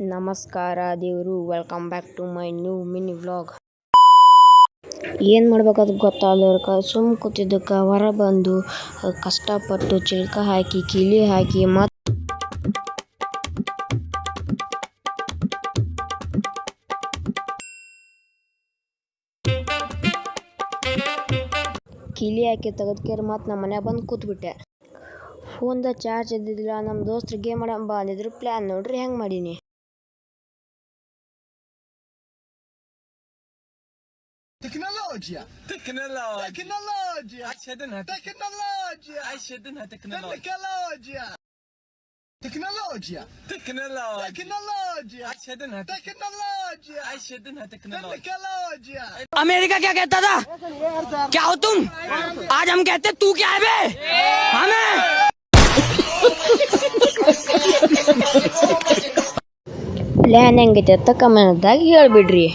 ನಮಸ್ಕಾರ ದೇವರು, welcome back to my new mini vlog. ಏನು ಮಾಡ್ಬೇಕಂತ ಗೊತ್ತಾಗ್ಲಿಕ್ಕೆ ಸುಮ್ಮ ಕೂತಿದ್ದಕ್ಕೆ ಹೊರ ಬಂದು ಕಷ್ಟಪಟ್ಟು ಚಿಲ್ಕ ಹಾಕಿ ಕೀಲಿ ಹಾಕಿ ಕೀಲಿ ಹಾಕಿ ತೆಗೆದ್ಕೇರಿ ಮತ್ತು ನಮ್ಮ ಮನ್ಯಾಗ ಬಂದು ಕೂತ್ಬಿಟ್ಟೆ. ಫೋನ್ದ ಚಾರ್ಜ್ ಇದ್ದಿದ್ದಿಲ್ಲ. ನಮ್ಮ ದೋಸ್ತ್ರು ಗೇಮ್ ಆಡೋ ಬಂದಿದ್ರು. ಪ್ಲ್ಯಾನ್ ನೋಡ್ರಿ ಹೆಂಗೆ ಮಾಡೀನಿ. تكنولوجيا أشهدنها تكنولوجيا أشهدنها تكنولوجيا أشهدنها تكنولوجيا अमेरिका क्या कहता था? क्या हो तुम? आज हम कहते तू क्या है बे? हमें ಪ್ಲ್ಯಾನ್ ಹೆಂಗೈತೆ ಅಂತ ಕಮೆಂಟ್ದಾಗ ಹೇಳ್ಬಿಡ್ರಿ.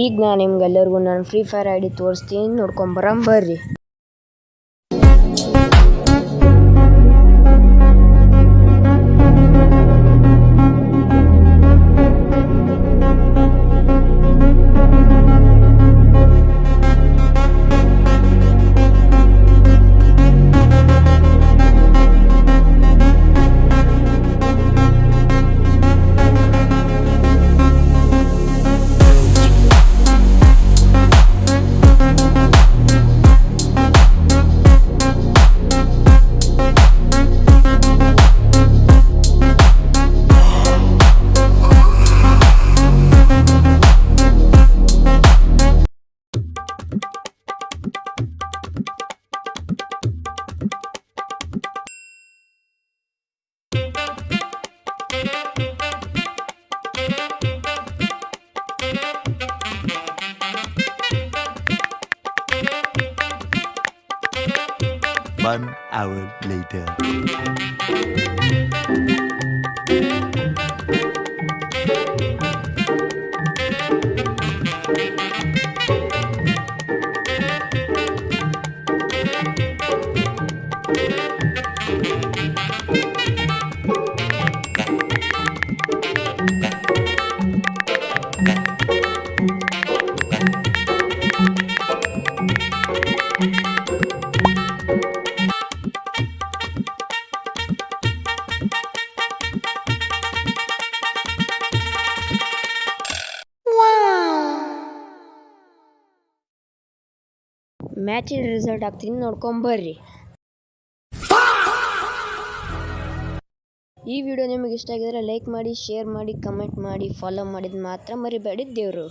ಈಗ ನಾನು ನಿಮ್ಗೆಲ್ಲರಿಗೂ ನಾನು ಫ್ರೀ ಫೈರ್ ಐಡಿ ತೋರಿಸ್ತೀನಿ, ನೋಡ್ಕೊಂಬರಂಬರ್ರಿ. One hour later. ಮ್ಯಾಚಿನ ರಿಸಲ್ಟ್ ಹಾಕ್ತೀನಿ, ನೋಡ್ಕೊಂಬರ್ರಿ. ಈ ವಿಡಿಯೋ ನಿಮಗೆ ಇಷ್ಟ ಆಗಿದ್ರೆ ಲೈಕ್ ಮಾಡಿ, ಶೇರ್ ಮಾಡಿ, ಕಮೆಂಟ್ ಮಾಡಿ, ಫಾಲೋ ಮಾಡಿದ ಮಾತ್ರ ಮರಿಬೇಡಿ ದೇವರು.